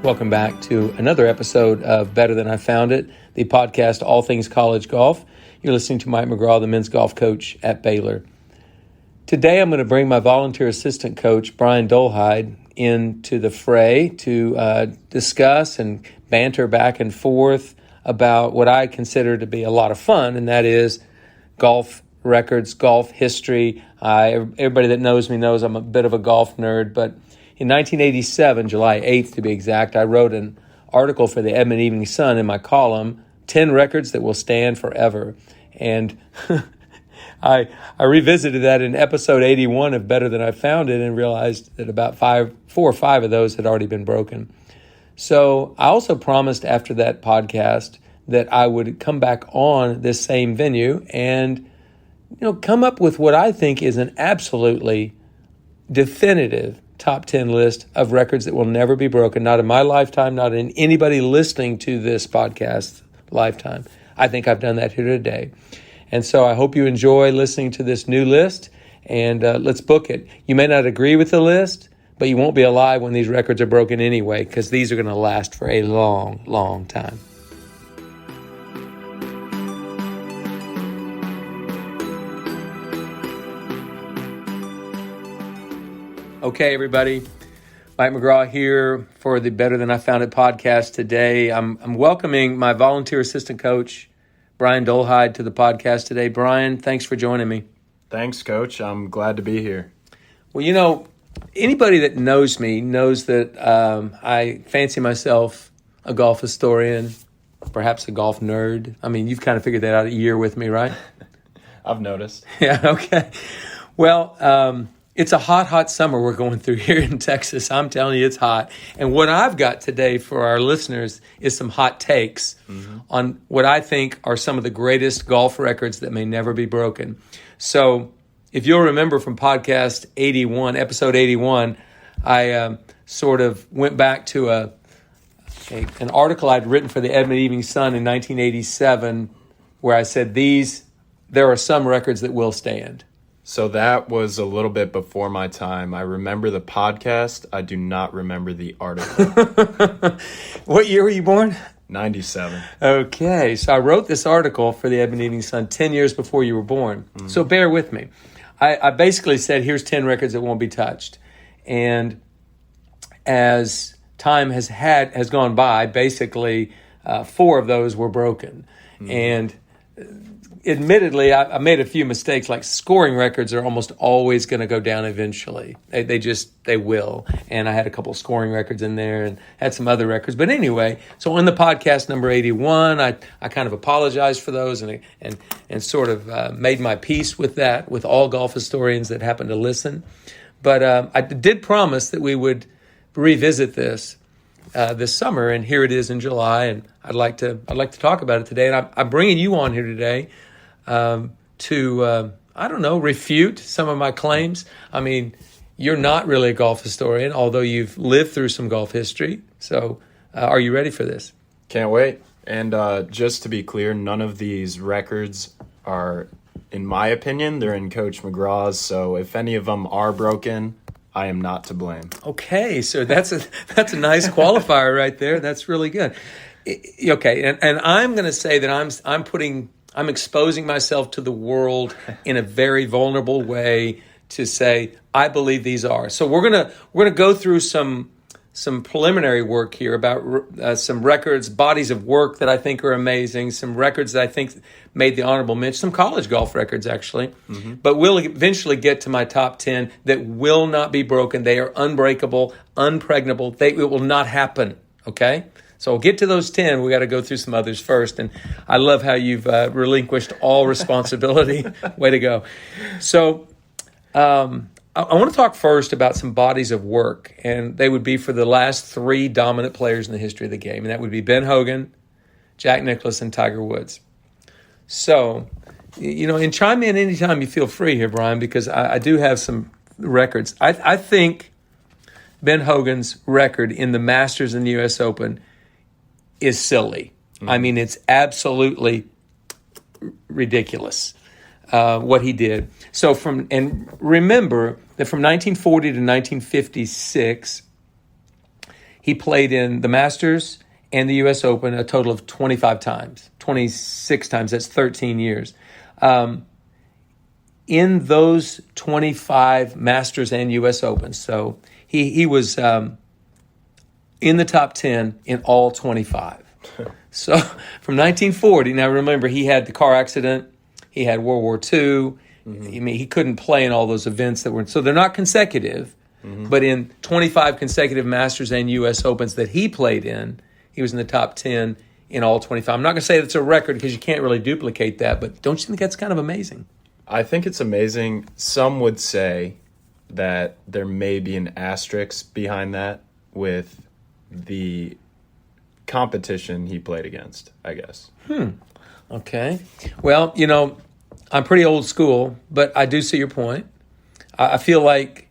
Welcome back to another episode of Better Than I Found It, the podcast all things college golf. You're listening to Mike McGraw, the men's golf coach at Baylor. Today I'm going to bring my volunteer assistant coach, Brian Dolhide, into the fray to discuss and banter back and forth about what I consider to be a lot of fun, and that is golf records, golf history. Everybody that knows me knows I'm a bit of a golf nerd, but in 1987, July 8th to be exact, I wrote an article for the Edmond Evening Sun in my column, 10 Records That Will Stand Forever. And I revisited that in episode 81 of Better Than I Found It and realized that about 4 or 5 of those had already been broken. So I also promised after that podcast that I would come back on this same venue and come up with what I think is an absolutely definitive top 10 list of records that will never be broken, not in my lifetime, not in anybody listening to this podcast lifetime. I think I've done that here today. And so I hope you enjoy listening to this new list, and let's book it. You may not agree with the list, but you won't be alive when these records are broken anyway, because these are going to last for a long, long time. Okay, everybody. Mike McGraw here for the Better Than I Found It podcast today. I'm welcoming my volunteer assistant coach, Brian Dolhide, to the podcast today. Brian, thanks for joining me. Thanks, Coach. I'm glad to be here. Well, anybody that knows me knows that I fancy myself a golf historian, perhaps a golf nerd. I mean, you've kind of figured that out a year with me, right? I've noticed. Yeah, okay. Well, it's a hot summer we're going through here in Texas. I'm telling you, it's hot. And what I've got today for our listeners is some hot takes on what I think are some of the greatest golf records that may never be broken. So if you'll remember from podcast 81, episode 81, I sort of went back to an article I'd written for the Edmond Evening Sun in 1987 where I said there are some records that will stand. So that was a little bit before my time. I remember the podcast. I do not remember the article. What year were you born? 97. Okay, so I wrote this article for the Edmond Evening Sun 10 years before you were born. So bear with me. I basically said, here's 10 records that won't be touched. And as time has gone by, basically 4 of those were broken. And admittedly, I made a few mistakes, like scoring records are almost always going to go down eventually. They will. And I had a couple of scoring records in there and had some other records. But anyway, so on the podcast number 81, I kind of apologized for those and sort of made my peace with that, with all golf historians that happen to listen. But I did promise that we would revisit this summer, and here it is in July, and I'd like to talk about it today. And I'm bringing you on here today to refute some of my claims. I mean, you're not really a golf historian, although you've lived through some golf history. So are you ready for this? Can't wait. And just to be clear, none of these records are, in my opinion, they're in Coach McGraw's. So if any of them are broken, I am not to blame. Okay, so that's a nice qualifier right there. That's really good. Okay, and I'm going to say that I'm exposing myself to the world in a very vulnerable way to say I believe these are. So we're gonna go through some preliminary work here about some records, bodies of work that I think are amazing, some records that I think made the honorable mention, some college golf records actually. But we'll eventually get to my top 10 that will not be broken. They are unbreakable, unpregnable. It will not happen. Okay. So we'll get to those 10. We got to go through some others first. And I love how you've relinquished all responsibility. Way to go. So I want to talk first about some bodies of work, and they would be for the last 3 dominant players in the history of the game, and that would be Ben Hogan, Jack Nicklaus, and Tiger Woods. So, and chime in anytime you feel free here, Brian, because I do have some records. I think Ben Hogan's record in the Masters and the U.S. Open is silly. I mean, it's absolutely ridiculous what he did. So remember that from 1940 to 1956, he played in the Masters and the U.S. Open a total of 25 times, 26 times. That's 13 years. In those 25 Masters and U.S. Opens, so he was in the top 10 in all 25. So from 1940, now remember, he had the car accident, he had World War II. I mean, he couldn't play in all those events that were, so they're not consecutive, but in 25 consecutive Masters and U.S. Opens that he played in, he was in the top 10 in all 25. I'm not going to say that's a record because you can't really duplicate that, but don't you think that's kind of amazing? I think it's amazing. Some would say that there may be an asterisk behind that with the competition he played against, I guess. Okay. Well, you know, I'm pretty old school, but I do see your point. I feel like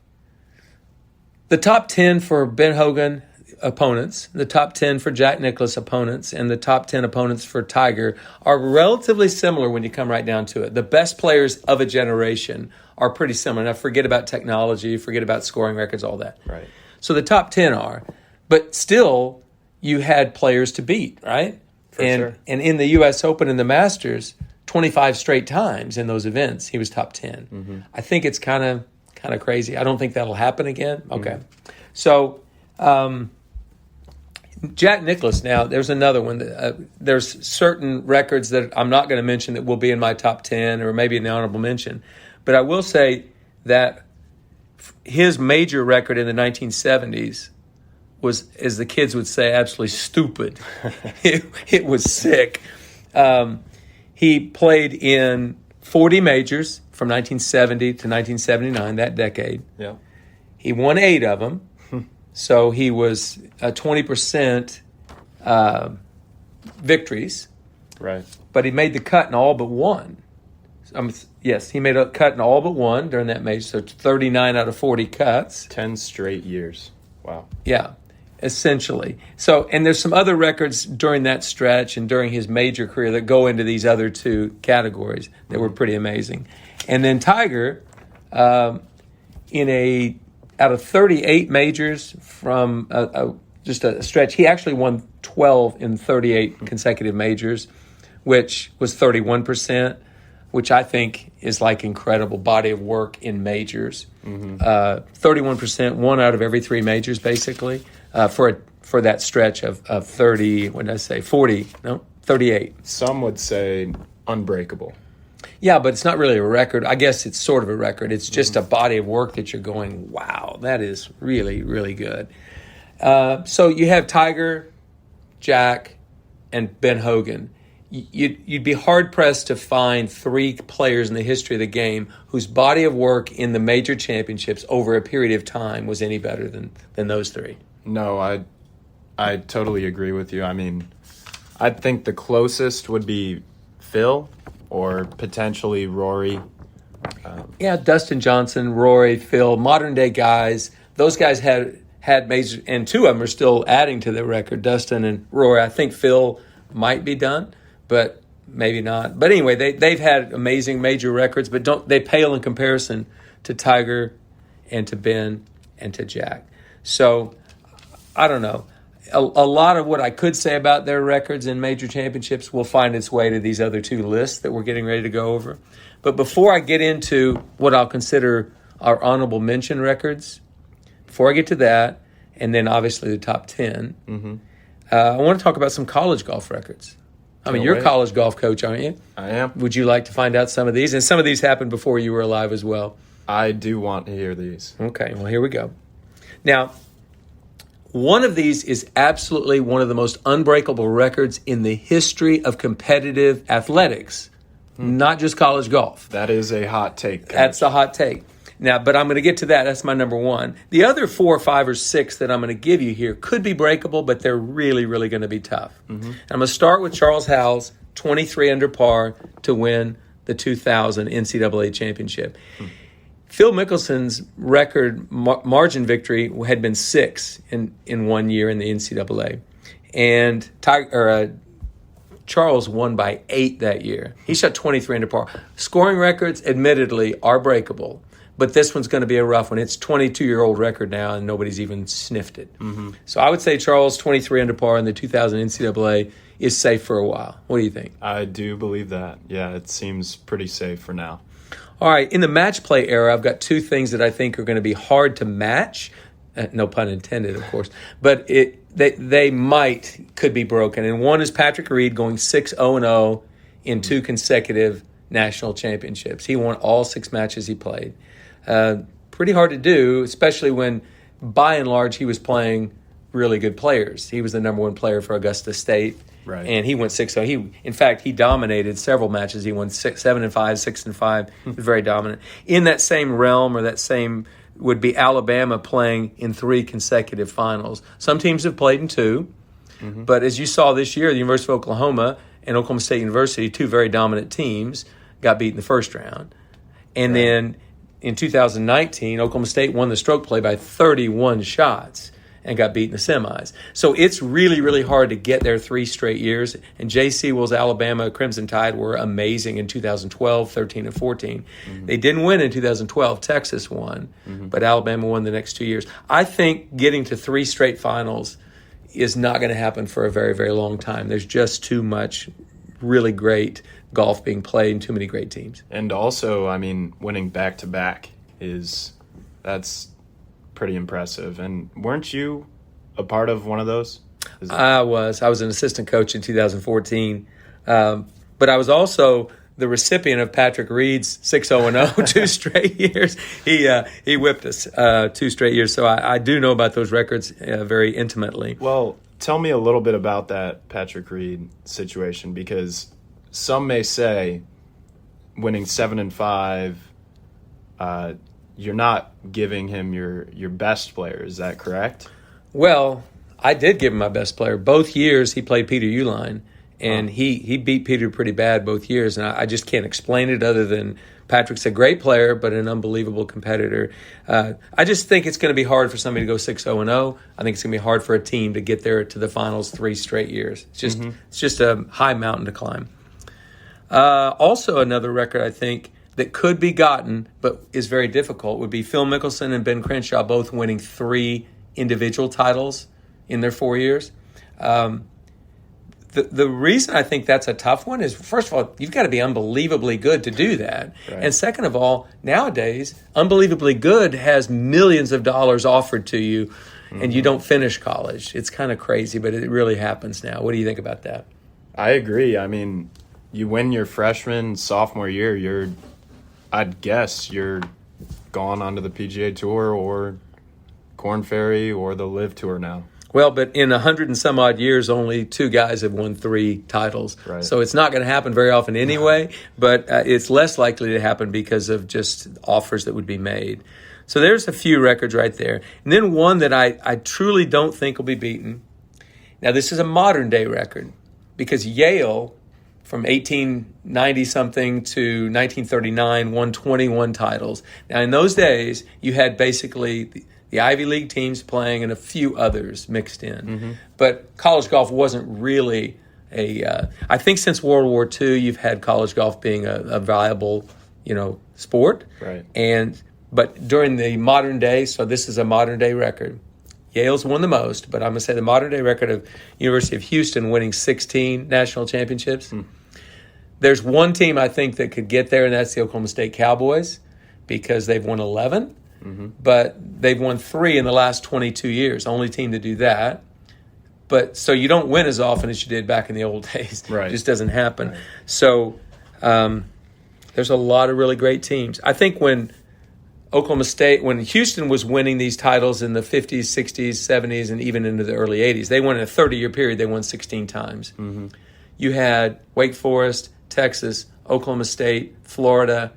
the top 10 for Ben Hogan opponents, the top 10 for Jack Nicklaus opponents, and the top 10 opponents for Tiger are relatively similar when you come right down to it. The best players of a generation are pretty similar. Now, forget about technology, forget about scoring records, all that. Right. So the top 10 are. But still, you had players to beat, right? For sure. And in the U.S. Open and the Masters, 25 straight times in those events, he was top 10. I think it's kind of crazy. I don't think that'll happen again. Okay. So Jack Nicklaus, now, there's another one. There's certain records that I'm not going to mention that will be in my top 10 or maybe an honorable mention. But I will say that his major record in the 1970s was, as the kids would say, absolutely stupid. It was sick. He played in 40 majors from 1970 to 1979, that decade. Yeah. He won 8 of them. So he was 20% victories. Right. But he made the cut in all but one. Yes, he made a cut in all but one during that major. So 39 out of 40 cuts. 10 straight years. Wow. Yeah, essentially. So, and there's some other records during that stretch and during his major career that go into these other 2 categories that were pretty amazing. And then Tiger, out of 38 majors from just a stretch, he actually won 12 in 38 consecutive majors, which was 31%, which I think is like incredible body of work in majors. 31%, 1 out of every 3 majors, basically, for that stretch of 30, what did I say, 40, no, 38. Some would say unbreakable. Yeah, but it's not really a record. I guess it's sort of a record. It's just a body of work that you're going, wow, that is really, really good. So you have Tiger, Jack, and Ben Hogan. You'd be hard-pressed to find 3 players in the history of the game whose body of work in the major championships over a period of time was any better than those 3. No, I totally agree with you. I mean, I think the closest would be Phil or potentially Rory. Yeah, Dustin Johnson, Rory, Phil, modern-day guys. Those guys had major, and 2 of them are still adding to their record, Dustin and Rory. I think Phil might be done, but maybe not. But anyway, they've had amazing major records, but they pale in comparison to Tiger and to Ben and to Jack. So I don't know. A lot of what I could say about their records in major championships will find its way to these other 2 lists that we're getting ready to go over. But before I get into what I'll consider our honorable mention records, before I get to that, and then obviously the top 10, I want to talk about some college golf records. I mean, you're a college golf coach, aren't you? I am. Would you like to find out some of these? And some of these happened before you were alive as well. I do want to hear these. Okay, well, here we go. Now, one of these is absolutely one of the most unbreakable records in the history of competitive athletics, not just college golf. That is a hot take, Coach. That's a hot take. Now, but I'm going to get to that. That's my number 1. The other 4, 5, or 6 that I'm going to give you here could be breakable, but they're really, really going to be tough. I'm going to start with Charles Howell's 23 under par to win the 2000 NCAA championship. Phil Mickelson's record margin victory had been 6 in 1 year in the NCAA. And Charles won by 8 that year. He shot 23 under par. Scoring records, admittedly, are breakable. but this one's going to be a rough one. It's 22-year-old record now, and nobody's even sniffed it. Mm-hmm. So I would say Charles, 23 under par in the 2000 NCAA, is safe for a while. What do you think? I do believe that. Yeah, it seems pretty safe for now. All right, in the match play era, I've got two things that I think are going to be hard to match. No pun intended, of course. But they could be broken. And one is Patrick Reed going 6-0-0 in two consecutive national championships. He won all 6 matches he played. Pretty hard to do, especially when, by and large, he was playing really good players. He was the number 1 player for Augusta State. Right. And he went 6-0. In fact, he dominated several matches. He won 7-5, 6-5. He was very dominant. In that same realm, or that same, would be Alabama playing in 3 consecutive finals. Some teams have played in 2, but as you saw this year, the University of Oklahoma and Oklahoma State University, 2 very dominant teams, got beat in the first round. And then in 2019, Oklahoma State won the stroke play by 31 shots and got beat in the semis. So it's really, really hard to get there 3 straight years. And Jay Sewell's Alabama Crimson Tide were amazing in 2012, 13, and 14. They didn't win in 2012. Texas won, but Alabama won the next 2 years. I think getting to 3 straight finals is not going to happen for a very, very long time. There's just too much really great golf being played and too many great teams. And also, I mean, winning back-to-back that's pretty impressive. And weren't you a part of one of those? I was an assistant coach in 2014, but I was also the recipient of Patrick Reed's 6-0-0 2 straight years. He whipped us 2 straight years, so I do know about those records very intimately. Well, tell me a little bit about that Patrick Reed situation, because some may say winning 7-5, you're not giving him your best player. Is that correct? Well, I did give him my best player. Both years he played Peter Uihlein, and he beat Peter pretty bad both years. And I just can't explain it other than Patrick's a great player, but an unbelievable competitor. I just think it's going to be hard for somebody to go 6-0-0. I think it's going to be hard for a team to get there to the finals 3 straight years. It's just a high mountain to climb. Also, another record I think that could be gotten, but is very difficult, would be Phil Mickelson and Ben Crenshaw both winning 3 individual titles in their 4 years. The reason I think that's a tough one is, first of all, you've got to be unbelievably good to do that. Right. And second of all, nowadays, unbelievably good has millions of dollars offered to you, and you don't finish college. It's kind of crazy, but it really happens now. What do you think about that? I agree. I mean, you win your freshman, sophomore year, I'd guess you're gone onto the PGA Tour or Korn Ferry or the Live Tour now. Well, but in 100 and some odd years, only 2 guys have won 3 titles. Right. So it's not going to happen very often anyway, but it's less likely to happen because of just offers that would be made. So there's a few records right there. And then one that I truly don't think will be beaten. Now, this is a modern-day record because Yale, from 1890-something to 1939, won 21 titles. Now, in those days, you had basically the Ivy League teams playing and a few others mixed in. But college golf wasn't really I think since World War II, you've had college golf being a viable, sport. Right. But during the modern day, so this is a modern day record, Yale's won the most, but I'm going to say the modern day record of University of Houston winning 16 national championships. There's one team I think that could get there, and that's the Oklahoma State Cowboys, because they've won 11. But they've won 3 in the last 22 years, only team to do that. But so you don't win as often as you did back in the old days. Right. It just doesn't happen. Right. So there's a lot of really great teams. I think when Houston was winning these titles in the 50s, 60s, 70s, and even into the early 80s, they won in a 30-year period, they won 16 times. You had Wake Forest, Texas, Oklahoma State, Florida,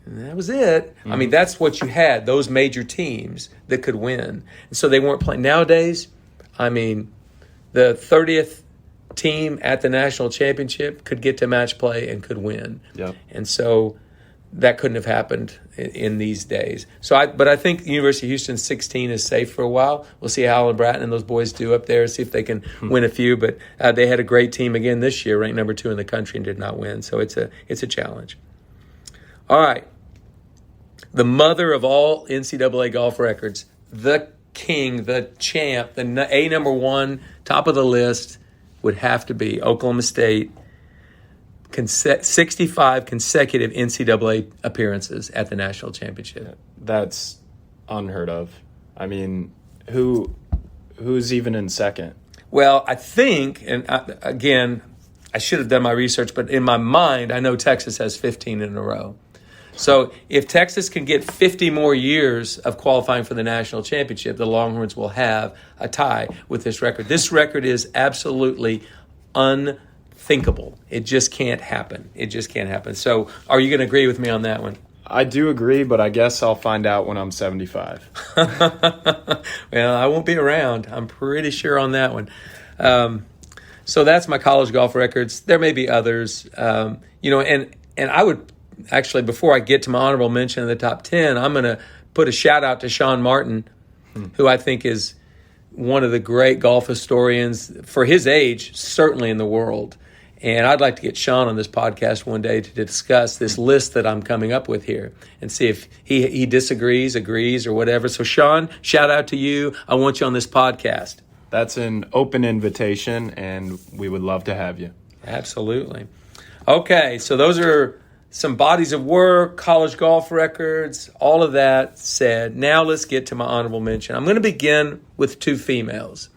and that was it. I mean, that's what you had, those major teams that could win. And so they weren't playing. Nowadays, I mean, the 30th team at the national championship could get to match play and could win. Yep. And so that couldn't have happened in these days. But I think University of Houston 16 is safe for a while. We'll see how Alan Bratton and those boys do up there, see if they can win a few. But they had a great team again this year, ranked number 2 in the country, and did not win. So it's a challenge. All right. the mother of all NCAA golf records, the king, the champ, the number one, top of the list, would have to be Oklahoma State. 65 consecutive NCAA appearances at the national championship. That's unheard of. I mean, who's even in second? Well, I think, and again, I should have done my research, but in my mind, I know Texas has 15 in a row. So if Texas can get 50 more years of qualifying for the national championship, the Longhorns will have a tie with this record. This record is absolutely unthinkable. It just can't happen. It just can't happen. So are you going to agree with me on that one? I do agree, but I guess I'll find out when I'm 75. Well, I won't be around. I'm pretty sure on that one. So that's my college golf records. There may be others. And I would actually, before I get to my honorable mention in the top 10, I'm going to put a shout out to Sean Martin, who I think is one of the great golf historians for his age, certainly in the world. And I'd like to get Sean on this podcast one day to discuss this list that I'm coming up with here and see if he disagrees, agrees, or whatever. So, Sean, shout out to you. I want you on this podcast. That's an open invitation, and we would love to have you. Absolutely. Okay, so those are some bodies of work, college golf records, all of that said. Now let's get to my honorable mention. I'm going to begin with two females.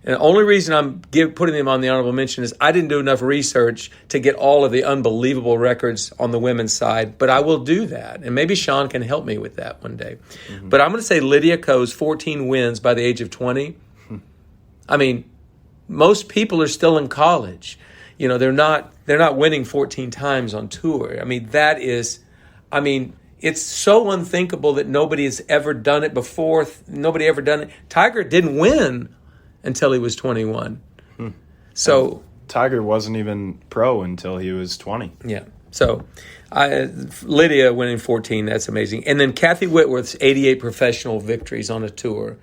And the only reason I'm putting them on the honorable mention is I didn't do enough research to get all of the unbelievable records on the women's side, but I will do that. And maybe Sean can help me with that one day. Mm-hmm. But I'm going to say Lydia Ko's 14 wins by the age of 20. I mean, most people are still in college. You know, they're not winning 14 times on tour. I mean, it's so unthinkable that nobody has ever done it before. Nobody ever done it. Tiger didn't win until he was 21. So Tiger wasn't even pro until he was 20. Yeah. So Lydia winning 14, that's amazing. And then Kathy Whitworth's 88 professional victories on a tour.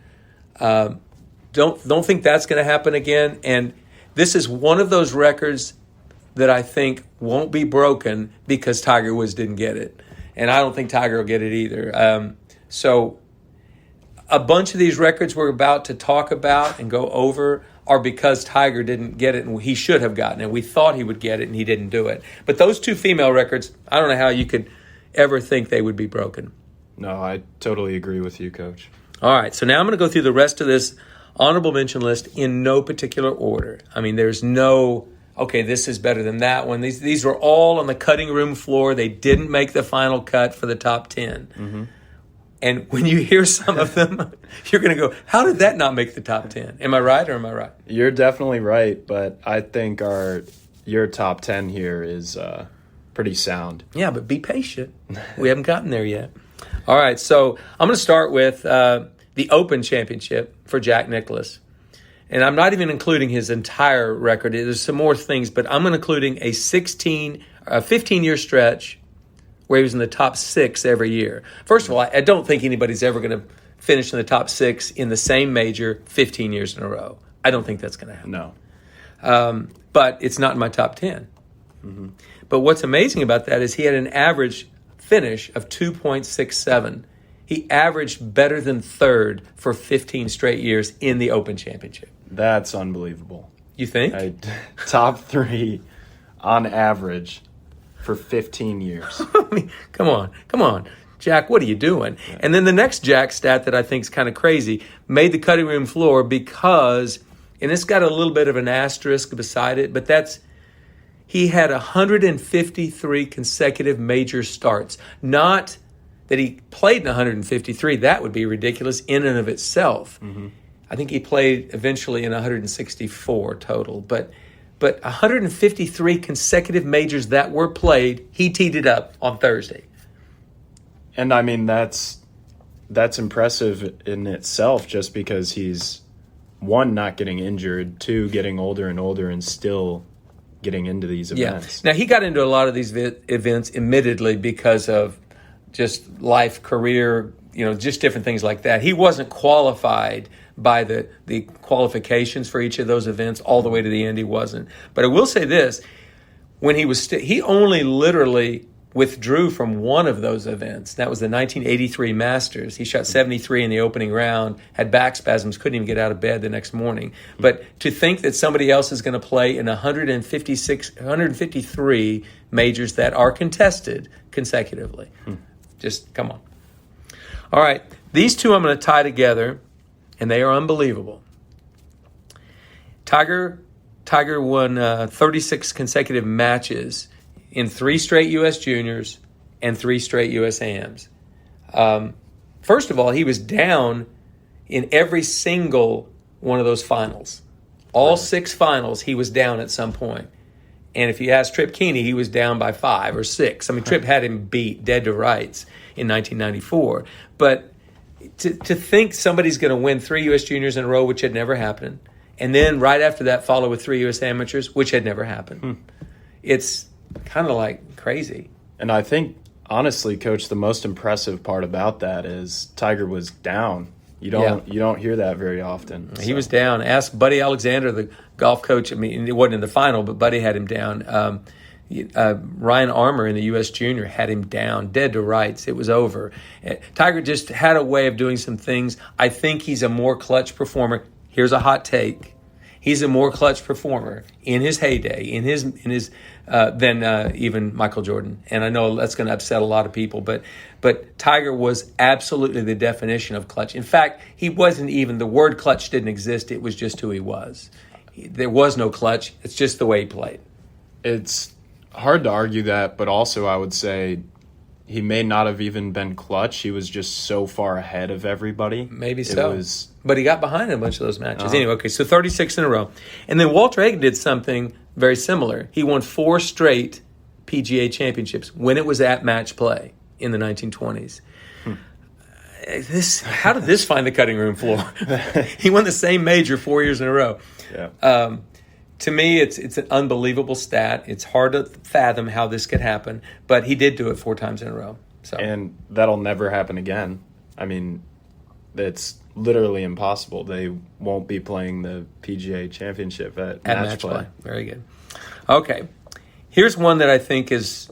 Don't think that's going to happen again. And this is one of those records that I think won't be broken because Tiger Woods didn't get it. And I don't think Tiger will get it either. So a bunch of these records we're about to talk about and go over are because Tiger didn't get it and he should have gotten it. We thought he would get it and he didn't do it. But those two female records, I don't know how you could ever think they would be broken. No, I totally agree with you, Coach. All right, so now I'm going to go through the rest of this honorable mention list in no particular order. I mean, there's no, okay, this is better than that one. These were all on the cutting room floor. They didn't make the final cut for the top 10. Mm-hmm. And when you hear some of them, you're going to go, how did that not make the top 10? Am I right or am I right? You're definitely right, but I think your top 10 here is pretty sound. Yeah, but be patient. We haven't gotten there yet. All right, so I'm going to start with the Open Championship for Jack Nicklaus. And I'm not even including his entire record. There's some more things, but I'm including a 15-year stretch where he was in the top 6 every year. First of all, I don't think anybody's ever going to finish in the top 6 in the same major 15 years in a row. I don't think that's going to happen. No. But it's not in my top 10. Mm-hmm. But what's amazing about that is he had an average finish of 2.67. He averaged better than third for 15 straight years in the Open Championship. That's unbelievable. You think? Top 3 on average for 15 years. I mean, come on. Jack, what are you doing? Yeah. And then the next Jack stat that I think is kind of crazy, made the cutting room floor because, and it's got a little bit of an asterisk beside it, but he had 153 consecutive major starts. Not that he played in 153. That would be ridiculous in and of itself. Mm-hmm. I think he played eventually in 164 total. But 153 consecutive majors that were played, he teed it up on Thursday. And I mean, that's impressive in itself just because he's, 1, not getting injured, 2, getting older and older and still getting into these events. Yeah. Now, he got into a lot of these events, admittedly, because of just life, career, just different things like that. He wasn't qualified by the qualifications for each of those events all the way to the end. He wasn't. But I will say this, when he was he only literally withdrew from one of those events. That was the 1983 Masters. He shot 73 in the opening round, had back spasms, couldn't even get out of bed the next morning. But to think that somebody else is going to play in 153 majors that are contested consecutively, just come on. All right, these two I'm going to tie together, and they are unbelievable. Tiger won 36 consecutive matches in 3 straight U.S. Juniors and 3 straight U.S. AMs. First of all, he was down in every single one of those finals. All 6 finals, he was down at some point. And if you ask Trip Keeney, he was down by 5 or 6. I mean, Trip had him beat dead to rights in 1994. But to think somebody's going to win 3 U.S. Juniors in a row, which had never happened, and then right after that follow with 3 U.S. Amateurs, which had never happened. It's kind of like crazy. And I think, honestly, Coach, the most impressive part about that is Tiger was down. You don't hear that very often. He was down. Ask Buddy Alexander, the golf coach. I mean, it wasn't in the final, but Buddy had him down. Ryan Armour in the U.S. Junior had him down, dead to rights. It was over. Tiger just had a way of doing some things. I think he's a more clutch performer. Here's a hot take. He's a more clutch performer in his heyday, in his than even Michael Jordan. And I know that's going to upset a lot of people, but Tiger was absolutely the definition of clutch. In fact, he wasn't even, the word clutch didn't exist. It was just who he was. There was no clutch. It's just the way he played. It's hard to argue that, but also I would say he may not have even been clutch. He was just so far ahead of everybody. Maybe so. But he got behind in a bunch of those matches. Anyway, okay, so 36 in a row. And then Walter Hagen did something very similar. He won 4 straight PGA championships when it was at match play in the 1920s. How did this find the cutting room floor? He won the same major 4 years in a row. Yeah. To me, it's an unbelievable stat. It's hard to fathom how this could happen, but he did do it 4 times in a row. So. And that'll never happen again. I mean, it's literally impossible. They won't be playing the PGA Championship at match play. Very good. Okay, here's one that I think is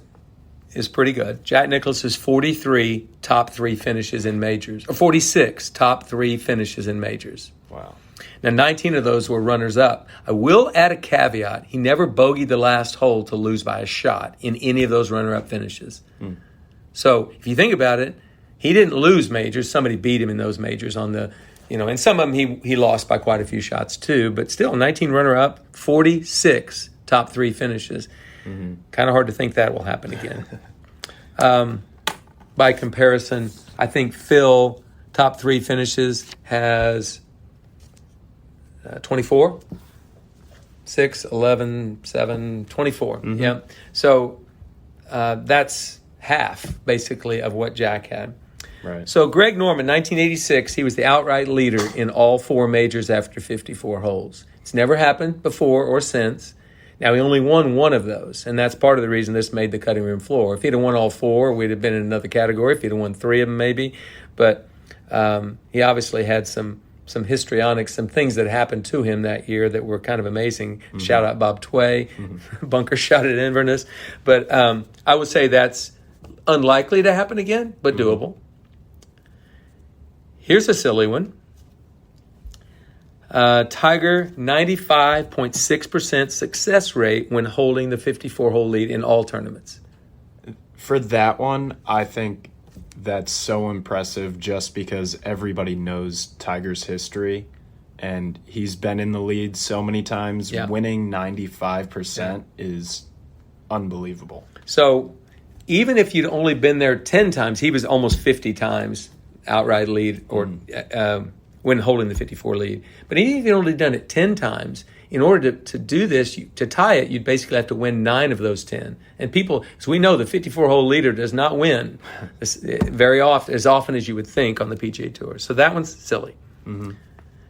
pretty good. Jack Nicklaus's 43 top 3 finishes in majors, or 46 top 3 finishes in majors. Wow. Now, 19 of those were runners-up. I will add a caveat. He never bogeyed the last hole to lose by a shot in any of those runner-up finishes. So if you think about it, he didn't lose majors. Somebody beat him in those majors on the, and some of them he lost by quite a few shots too. But still, 19 runner-up, 46 top 3 finishes. Kind of hard to think that will happen again. By comparison, I think Phil, top 3 finishes, has 24, 6, 11, 7, 24. Yeah. So that's half, basically, of what Jack had. Right. So Greg Norman, 1986, he was the outright leader in all 4 majors after 54 holes. It's never happened before or since. Now, he only won 1 of those, and that's part of the reason this made the cutting room floor. If he'd have won all 4, we'd have been in another category. If he'd have won 3 of them, maybe. But he obviously had some histrionics, some things that happened to him that year that were kind of amazing. Shout out Bob Tway, bunker shot at Inverness. But I would say that's unlikely to happen again, but doable. Here's a silly one. Tiger, 95.6% success rate when holding the 54-hole lead in all tournaments. For that one, I think that's so impressive just because everybody knows Tiger's history, and he's been in the lead so many times. Yeah. Winning 95% is unbelievable. So even if you'd only been there 10 times, he was almost 50 times outright lead or when holding the 54 lead. But even if you'd only done it 10 times, in order to do this, to tie it, you'd basically have to win 9 of those 10. And people, as we know, the 54-hole leader does not win very often, as often as you would think on the PGA Tour. So that one's silly.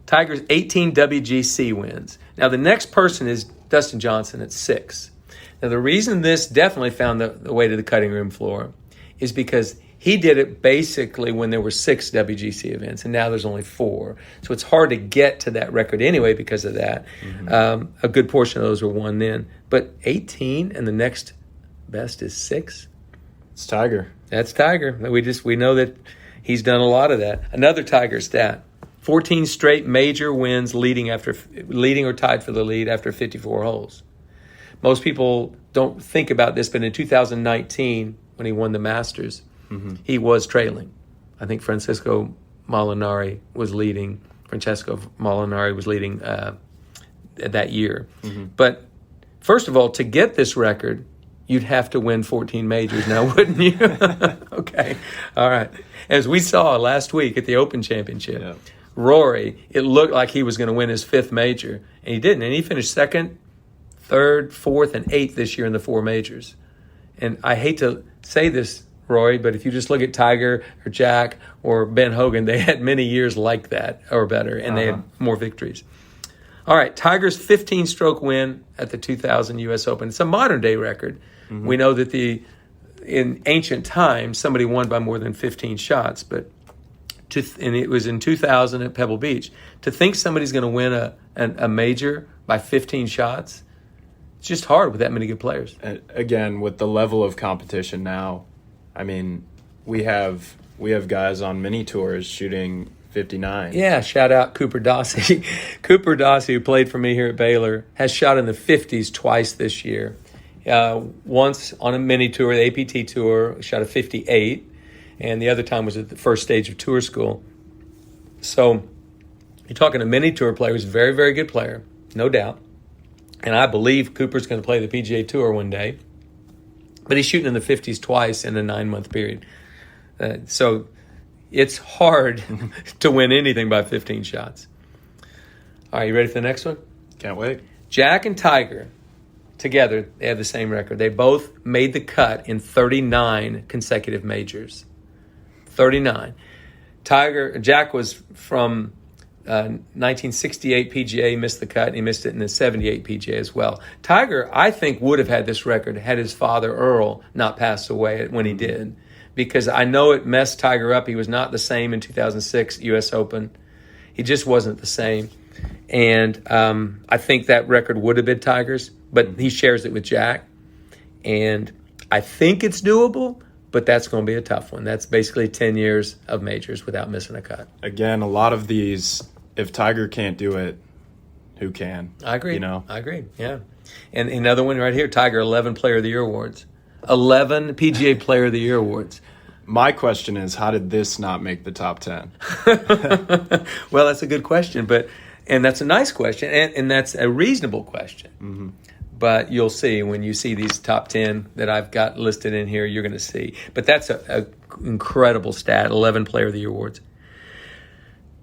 Tiger's 18 WGC wins. Now, the next person is Dustin Johnson at 6. Now, the reason this definitely found the way to the cutting room floor is because he did it basically when there were 6 WGC events, and now there's only 4. So it's hard to get to that record anyway because of that. A good portion of those were won then. But 18, and the next best is 6? It's Tiger. That's Tiger. We know that he's done a lot of that. Another Tiger stat: 14 straight major wins, leading or tied for the lead after 54 holes. Most people don't think about this, but in 2019, when he won the Masters, he was trailing. I think Francesco Molinari was leading that year. But first of all, to get this record, you'd have to win 14 majors now, wouldn't you? Okay. All right. As we saw last week at the Open Championship, Rory, it looked like he was going to win his 5th major, and he didn't. And he finished 2nd, 3rd, 4th, and 8th this year in the 4 majors. And I hate to say this, Rory, but if you just look at Tiger or Jack or Ben Hogan, they had many years like that or better, and they had more victories. All right, Tiger's 15-stroke win at the 2000 U.S. Open. It's a modern-day record. We know that in ancient times, somebody won by more than 15 shots, and it was in 2000 at Pebble Beach. To think somebody's going to win a major by 15 shots, it's just hard with that many good players. Again, with the level of competition now, I mean, we have guys on mini tours shooting 59. Yeah, shout out Cooper Dossey. Cooper Dossey, who played for me here at Baylor, has shot in the 50s twice this year. Once on a mini tour, the APT tour, shot a 58, and the other time was at the first stage of tour school. So you're talking a mini tour player who's a very, very good player, no doubt. And I believe Cooper's going to play the PGA Tour one day. But he's shooting in the 50s twice in a 9-month period. So it's hard to win anything by 15 shots. All right, you ready for the next one? Can't wait. Jack and Tiger, together, they have the same record. They both made the cut in 39 consecutive majors. 39. Jack was from 1968 PGA, missed the cut, and he missed it in the 78 PGA as well. Tiger, I think, would have had this record had his father, Earl, not passed away when he did, because I know it messed Tiger up. He was not the same in 2006 U.S. Open. He just wasn't the same. And I think that record would have been Tiger's, but he shares it with Jack. And I think it's doable, but that's going to be a tough one. That's basically 10 years of majors without missing a cut. Again, a lot of these, if Tiger can't do it, who can? I agree. You know? I agree, yeah. And another one right here, Tiger, 11 Player of the Year awards. 11 PGA Player of the Year awards. My question is, how did this not make the top 10? Well, that's a good question, and that's a nice question, and that's a reasonable question. But you'll see when you see these top 10 that I've got listed in here, you're going to see. But that's a incredible stat, 11 Player of the Year awards.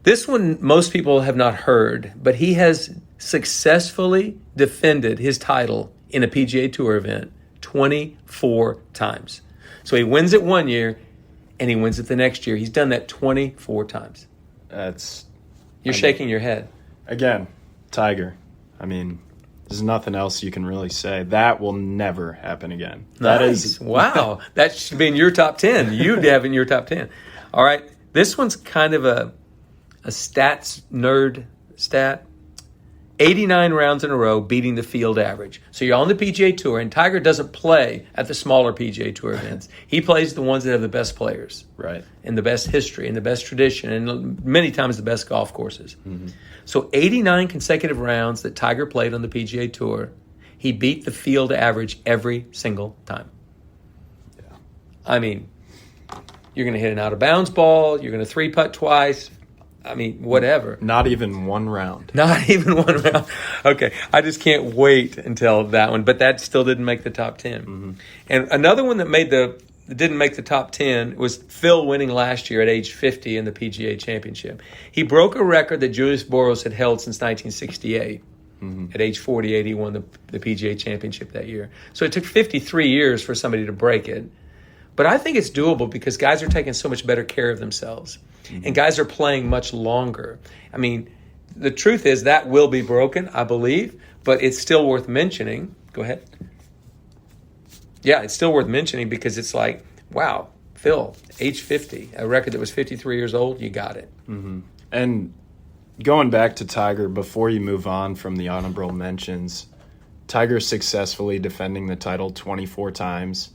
This one most people have not heard, but he has successfully defended his title in a PGA Tour event 24 times. So he wins it one year, and he wins it the next year. He's done that 24 times. You're shaking your head. Again, Tiger. I mean, there's nothing else you can really say. That will never happen again. Nice. Wow. That should be in your top 10. You'd have in your top 10. All right. This one's kind of a stats nerd stat. 89 rounds in a row beating the field average. So you're on the PGA Tour, and Tiger doesn't play at the smaller PGA Tour events. He plays the ones that have the best players. Right. And the best history and the best tradition and many times the best golf courses. So 89 consecutive rounds that Tiger played on the PGA Tour, he beat the field average every single time. Yeah. I mean, you're going to hit an out-of-bounds ball. You're going to three-putt twice. I mean, whatever. Not even one round. Not even one round. Okay, I just can't wait until that one. But that still didn't make the top 10. And another one that didn't make the top 10 was Phil winning last year at age 50 in the PGA Championship. He broke a record that Julius Boros had held since 1968. At age 48, he won the PGA Championship that year. So it took 53 years for somebody to break it. But I think it's doable because guys are taking so much better care of themselves. And guys are playing much longer. I mean, the truth is that will be broken, I believe, but it's still worth mentioning. Go ahead. Yeah, it's still worth mentioning because it's like, wow, Phil, age 50, a record that was 53 years old, you got it. And going back to Tiger, before you move on from the honorable mentions, Tiger successfully defending the title 24 times.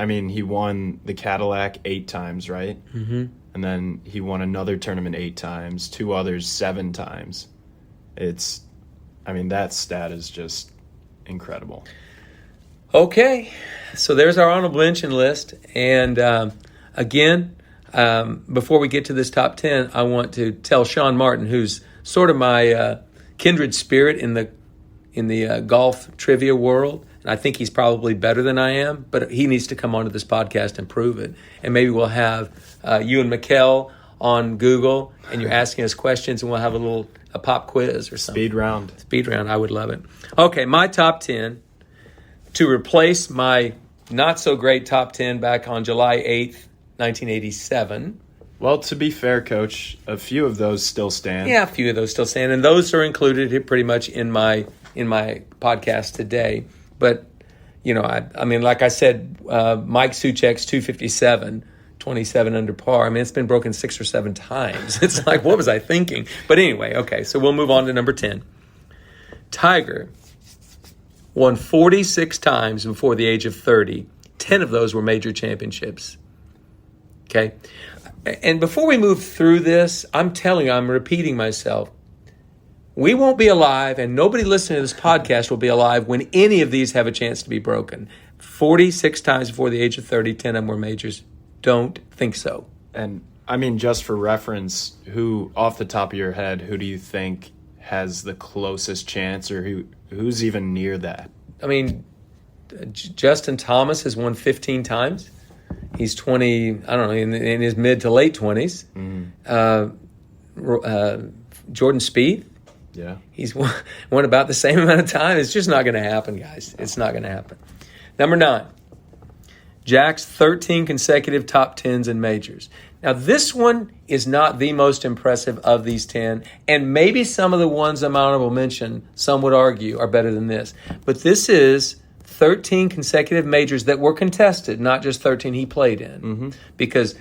I mean, he won the Cadillac 8 times, right? Mm-hmm. And then he won another tournament 8 times, 2 others 7 times. That stat is just incredible. Okay, so there's our honorable mention list. And again, before we get to this top 10, I want to tell Sean Martin, who's sort of my kindred spirit in the golf trivia world, and I think he's probably better than I am, but he needs to come onto this podcast and prove it. And maybe we'll have you and Mikkel on Google, and you're asking us questions, and we'll have a pop quiz or something. Speed round. I would love it. Okay, my top 10 to replace my not-so-great top 10 back on July 8th, 1987. Well, to be fair, Coach, a few of those still stand. Yeah, a few of those still stand, and those are included pretty much in my podcast today. But, like I said, Mike Suchek's 257, 27 under par. It's been broken 6 or 7 times. It's like, what was I thinking? But anyway, okay, so we'll move on to number 10. Tiger won 46 times before the age of 30. 10 of those were major championships. Okay? And before we move through this, I'm telling you, I'm repeating myself. We won't be alive, and nobody listening to this podcast will be alive when any of these have a chance to be broken. 46 times before the age of 30, 10 of them were majors. Don't think so. And, just for reference, off the top of your head, who do you think has the closest chance, or who's even near that? Justin Thomas has won 15 times. He's 20, in his mid to late 20s. Jordan Spieth. Yeah. He's won about the same amount of time. It's just not going to happen, guys. It's not going to happen. Number 9, Jack's 13 consecutive top 10s in majors. Now, this one is not the most impressive of these 10, and maybe some of the ones I'm honorable mention, some would argue, are better than this. But this is 13 consecutive majors that were contested, not just 13 he played in. Mm-hmm. Because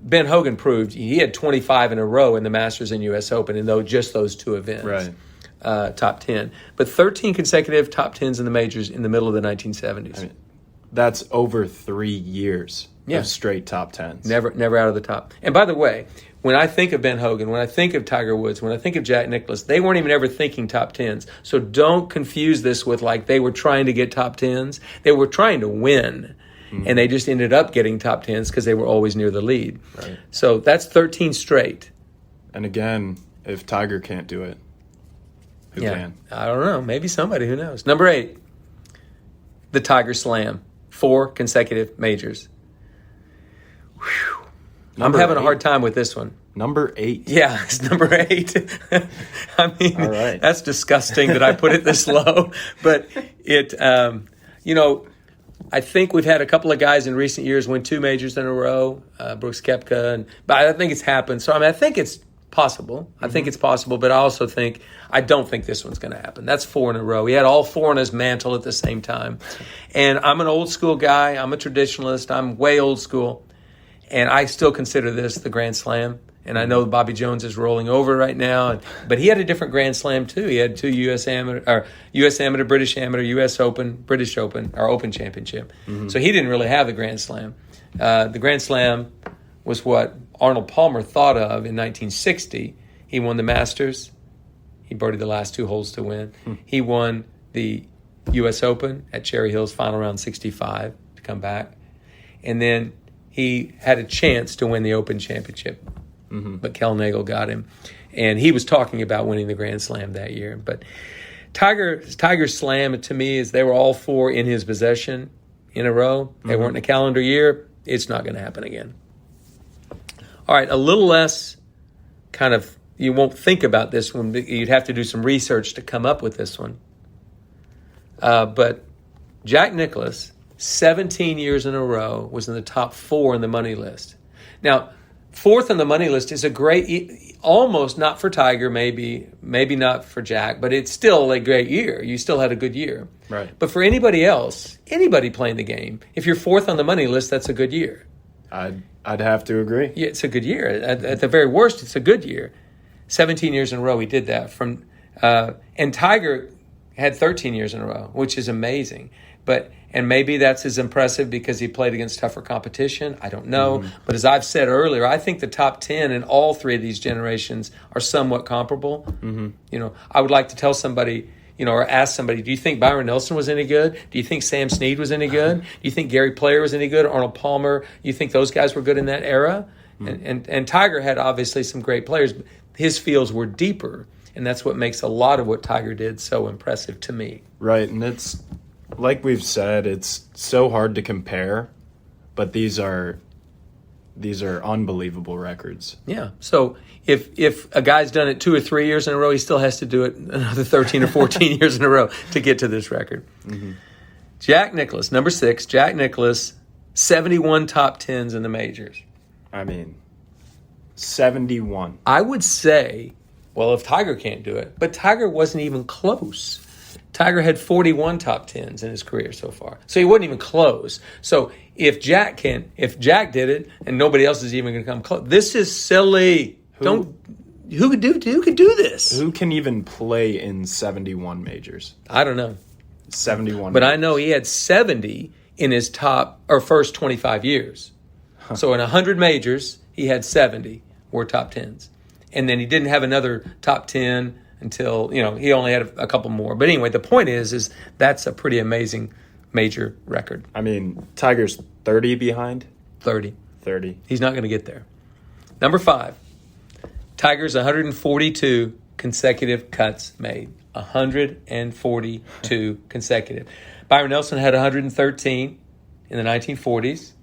Ben Hogan proved he had 25 in a row in the Masters and U.S. Open in just those 2 events. Right. Top 10. But 13 consecutive top 10s in the majors in the middle of the 1970s. That's over 3 years of straight top 10s. Never out of the top. And by the way, when I think of Ben Hogan, when I think of Tiger Woods, when I think of Jack Nicklaus, they weren't even ever thinking top 10s. So don't confuse this with they were trying to get top 10s. They were trying to win. Mm-hmm. And they just ended up getting top 10s because they were always near the lead. Right. So that's 13 straight. And again, if Tiger can't do it, who can? I don't know. Maybe somebody. Who knows? Number 8, the Tiger Slam. 4 consecutive majors. Whew. I'm having a hard time with this one. Number 8. Yeah, it's number 8. All right. That's disgusting that I put it this low. But it, I think we've had a couple of guys in recent years win 2 majors in a row, Brooks Koepka, but I think it's happened. So, I think it's possible. I think it's possible, but I don't think this one's going to happen. That's 4 in a row. He had all 4 on his mantle at the same time. And I'm an old school guy. I'm a traditionalist. I'm way old school. And I still consider this the Grand Slam. And I know Bobby Jones is rolling over right now, but he had a different Grand Slam too. He had 2 U.S. Amateur, British Amateur, U.S. Open, British Open, or Open Championship. Mm-hmm. So he didn't really have the Grand Slam. The Grand Slam was what Arnold Palmer thought of in 1960. He won the Masters. He birdied the last 2 holes to win. He won the U.S. Open at Cherry Hills, final round 65 to come back. And then he had a chance to win the Open Championship. Mm-hmm. But Kel Nagel got him. And he was talking about winning the Grand Slam that year. But Tiger's Slam, to me, is they were all 4 in his possession in a row. They weren't in a calendar year. It's not going to happen again. All right, a little less kind of, you won't think about this one. You'd have to do some research to come up with this one. But Jack Nicklaus, 17 years in a row, was in the top 4 in the money list. Now, 4th on the money list is a great, almost not for Tiger, maybe not for Jack, but it's still a great year. You still had a good year. Right. But for anybody else, anybody playing the game, if you're 4th on the money list, that's a good year. I'd have to agree. Yeah, it's a good year. At the very worst, it's a good year. 17 years in a row, he did that. And Tiger had 13 years in a row, which is amazing. And maybe that's as impressive because he played against tougher competition. I don't know. But as I've said earlier, I think the top 10 in all three of these generations are somewhat comparable. I would like to tell somebody, or ask somebody, do you think Byron Nelson was any good? Do you think Sam Snead was any good? Do you think Gary Player was any good? Arnold Palmer? You think those guys were good in that era? And Tiger had obviously some great players, but his fields were deeper. And that's what makes a lot of what Tiger did so impressive to me. Right, and it's like we've said, it's so hard to compare, but these are unbelievable records. Yeah. So if a guy's done it 2 or 3 years in a row, he still has to do it another 13 or 14 years in a row to get to this record. Jack Nicklaus, number 6. Jack Nicklaus, 71 top 10s in the majors. I mean, 71. I would say, well, if Tiger can't do it, but Tiger wasn't even close. Tiger had 41 top 10s in his career so far. So he wasn't even close. So if Jack did it and nobody else is even going to come close, this is silly. Who could do this? Who can even play in 71 majors? I don't know. 71. But I know he had 70 in his first 25 years. So in 100 majors, he had 70 were top 10s. And then he didn't have another top 10 until, he only had a couple more. But anyway, the point is that's a pretty amazing major record. I mean, Tiger's 30 behind? 30. He's not going to get there. Number 5, Tiger's 142 consecutive cuts made. 142 consecutive. Byron Nelson had 113 in the 1940s.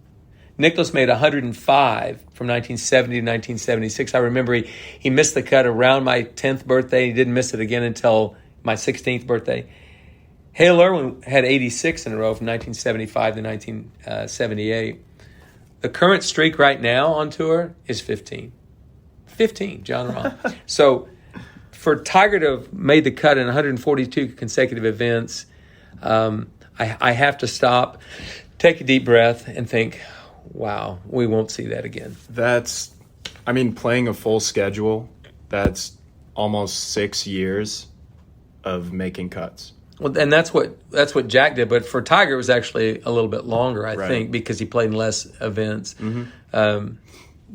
Nicklaus made 105 from 1970 to 1976. I remember he missed the cut around my 10th birthday. He didn't miss it again until my 16th birthday. Hale Irwin had 86 in a row from 1975 to 1978. The current streak right now on tour is 15. 15, John Rahm. So for Tiger to have made the cut in 142 consecutive events, I have to stop, take a deep breath, and think, wow, we won't see that again. Playing a full schedule, that's almost 6 years of making cuts. Well, and that's what Jack did. But for Tiger, it was actually a little bit longer, I think, because he played in less events.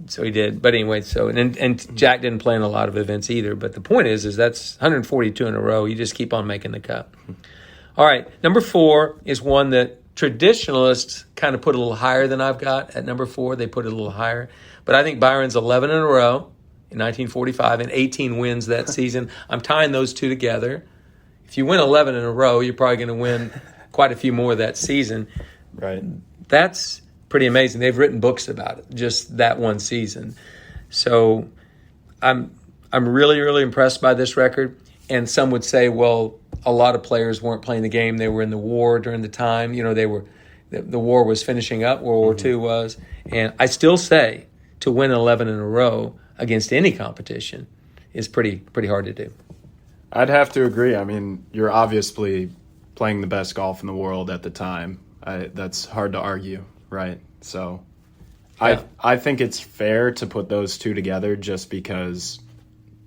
So he did. But anyway, and Jack didn't play in a lot of events either. But the point is that's 142 in a row. You just keep on making the cut. All right, number 4 is one that traditionalists kind of put a little higher than I've got at number 4. They put it a little higher. But I think Byron's 11 in a row in 1945 and 18 wins that season. I'm tying those two together. If you win 11 in a row, you're probably going to win quite a few more that season. Right. That's pretty amazing. They've written books about it, just that one season. So I'm really, really impressed by this record. And some would say, well, a lot of players weren't playing the game. They were in the war during the time. The war was finishing up. World War II was. And I still say to win 11 in a row against any competition is pretty hard to do. I'd have to agree. I mean, you're obviously playing the best golf in the world at the time. That's hard to argue, right? So yeah. I think it's fair to put those two together just because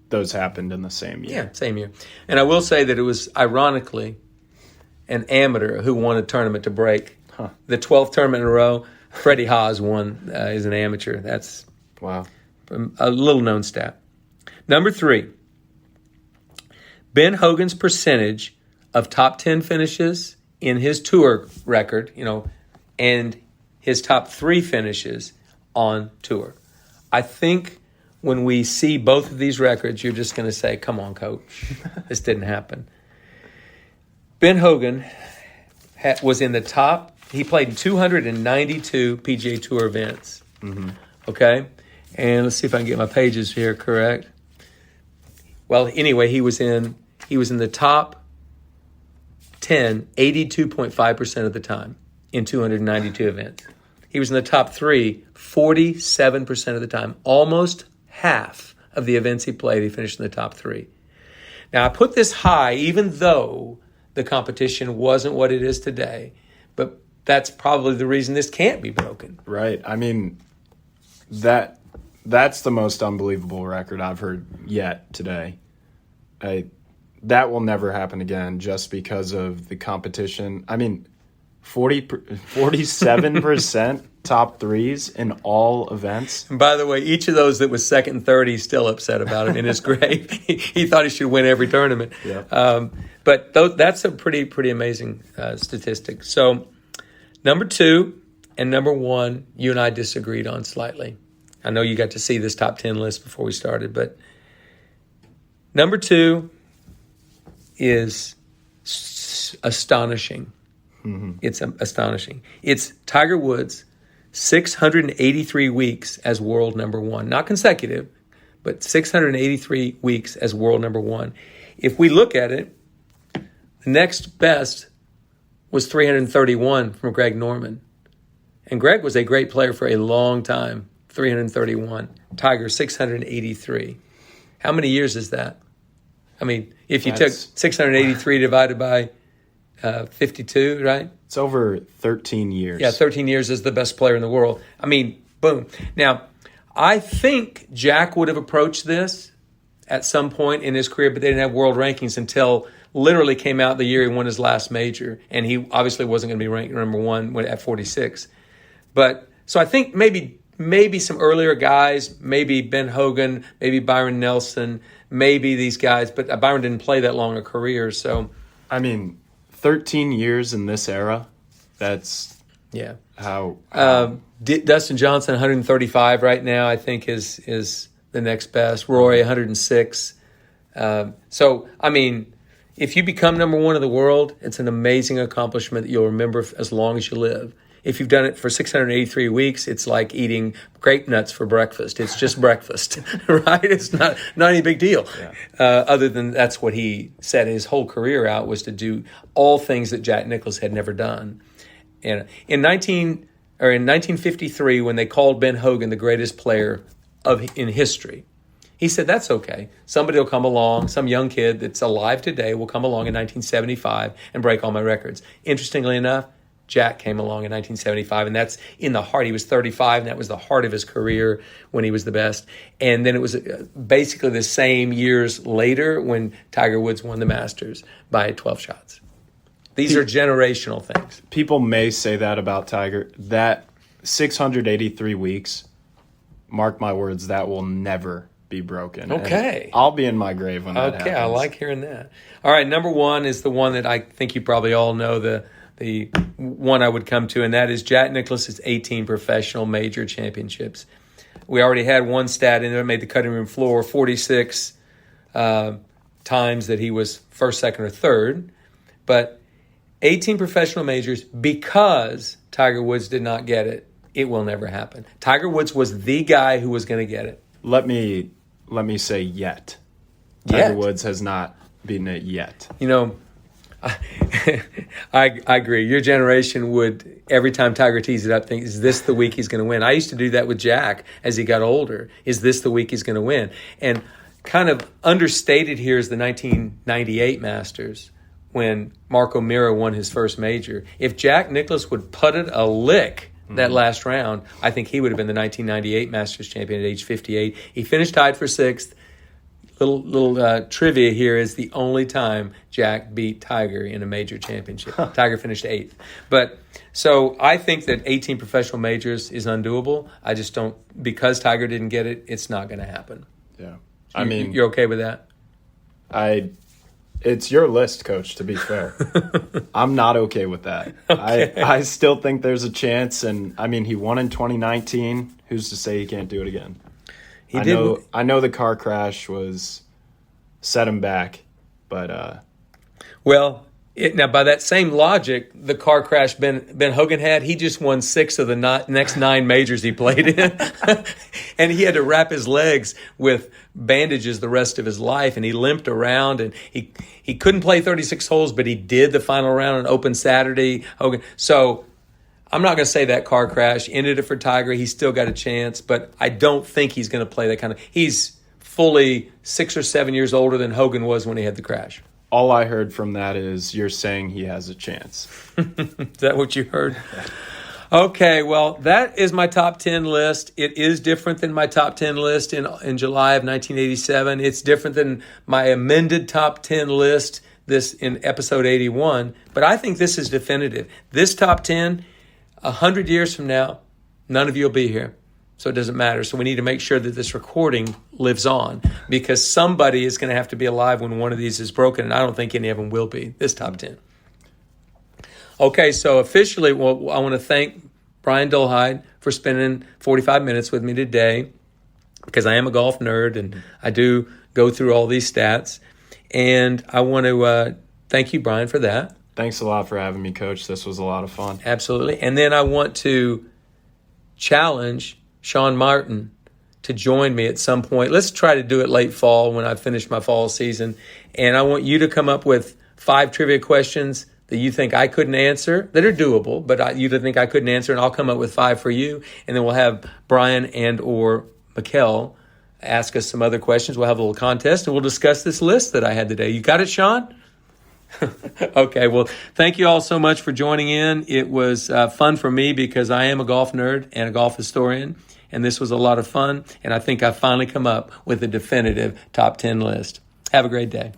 those happened in the same year. Yeah, same year. And I will say that it was, ironically, an amateur who won a tournament to break. The 12th tournament in a row, Freddie Haas won as an amateur. That's wow, a little-known stat. Number 3, Ben Hogan's percentage of top 10 finishes in his tour record, and his top 3 finishes on tour. I think when we see both of these records, you're just going to say, come on, coach, this didn't happen. Ben Hogan was in the top. He played in 292 PGA Tour events. Okay? And let's see if I can get my pages here correct. Well, anyway, he was in the top 10 82.5% of the time in 292 events. He was in the top 3 47% of the time. Almost half of the events he played, he finished in the top 3. Now, I put this high even though the competition wasn't what it is today, but that's probably the reason this can't be broken. Right. I mean, that's the most unbelievable record I've heard yet today. that will never happen again just because of the competition. I mean, 47% top threes in all events. And by the way, each of those that was second and third, he's still upset about it in his grave. He thought he should win every tournament. Yeah. But that's a pretty amazing statistic. So number 2 and number 1, you and I disagreed on slightly. I know you got to see this top 10 list before we started, but number 2 is astonishing. Mm-hmm. It's astonishing. It's Tiger Woods, 683 weeks as world number 1. Not consecutive, but 683 weeks as world number 1. If we look at it, the next best was 331 from Greg Norman. And Greg was a great player for a long time, 331. Tiger, 683. How many years is that? I mean, if you took 683 divided by 52, right? It's over 13 years. Yeah, 13 years as the best player in the world. I mean, boom. Now, I think Jack would have approached this at some point in his career, but they didn't have world rankings until literally came out the year he won his last major, and he obviously wasn't going to be ranked number 1 at 46. But so I think maybe some earlier guys, maybe Ben Hogan, maybe Byron Nelson, maybe these guys, but Byron didn't play that long a career. So, I mean, 13 years in this era, that's how Dustin Johnson, 135 right now, I think is the next best. Rory, 106. So, I mean, if you become number 1 in the world, it's an amazing accomplishment that you'll remember as long as you live. If you've done it for 683 weeks, it's like eating grape nuts for breakfast. It's just breakfast, right? It's not any big deal. Yeah. Other than that's what he said his whole career out was to do all things that Jack Nicklaus had never done. And in 1953, when they called Ben Hogan the greatest player in history, he said, that's okay. Somebody will come along, some young kid that's alive today will come along in 1975 and break all my records. Interestingly enough, Jack came along in 1975, and that's in the heart. He was 35, and that was the heart of his career when he was the best. And then it was basically the same years later when Tiger Woods won the Masters by 12 shots. These are generational things. People may say that about Tiger. That 683 weeks, mark my words, that will never be broken. Okay. And I'll be in my grave when that happens. Okay, I like hearing that. All right, number 1 is the one that I think you probably all know, the one I would come to, and that is Jack Nicklaus's 18 professional major championships. We already had one stat in there, made the cutting room floor, 46 times that he was first, second, or third. But 18 professional majors, because Tiger Woods did not get it, it will never happen. Tiger Woods was the guy who was going to get it. Let me say yet. Tiger Woods has not beaten it yet. You know, I agree. Your generation would, every time Tiger tees it up, think, is this the week he's going to win? I used to do that with Jack as he got older. Is this the week he's going to win? And kind of understated here is the 1998 Masters when Mark O'Meara won his first major. If Jack Nicklaus would putted a lick that last round, I think he would have been the 1998 Masters champion at age 58. He finished tied for 6th. Little trivia here is the only time Jack beat Tiger in a major championship. Tiger finished 8th. But so I think that 18 professional majors is undoable. I just don't, because Tiger didn't get it, it's not going to happen. Yeah. You're okay with that? It's your list, Coach, to be fair. I'm not okay with that. Okay. I still think there's a chance, and I mean, he won in 2019. Who's to say he can't do it again? I know the car crash set him back, but now by that same logic, the car crash Ben Hogan had, he just won 6 of the next 9 majors he played in, and he had to wrap his legs with bandages the rest of his life, and he limped around, and he couldn't play 36 holes, but he did the final round on Open Saturday. Hogan, so. I'm not going to say that car crash ended it for Tiger. He's still got a chance, but I don't think he's going to play that kind of. He's fully 6 or 7 years older than Hogan was when he had the crash. All I heard from that is you're saying he has a chance. Is that what you heard? Okay, well, that is my top 10 list. It is different than my top 10 list in July of 1987. It's different than my amended top 10 list this in episode 81. But I think this is definitive. This top 10, 100 years from now, none of you will be here. So it doesn't matter. So we need to make sure that this recording lives on, because somebody is going to have to be alive when one of these is broken. And I don't think any of them will be, this top 10. Okay, so officially, well, I want to thank Brian Dolhide for spending 45 minutes with me today, because I am a golf nerd and I do go through all these stats. And I want to thank you, Brian, for that. Thanks a lot for having me, Coach. This was a lot of fun. Absolutely. And then I want to challenge Sean Martin to join me at some point. Let's try to do it late fall when I finish my fall season. And I want you to come up with 5 trivia questions that you think I couldn't answer, that are doable, but you think I couldn't answer, and I'll come up with 5 for you. And then we'll have Brian and or Mikkel ask us some other questions. We'll have a little contest, and we'll discuss this list that I had today. You got it, Sean? Okay, well, thank you all so much for joining in. It was fun for me because I am a golf nerd and a golf historian, and this was a lot of fun. And I think I finally come up with a definitive top 10 list. Have a great day.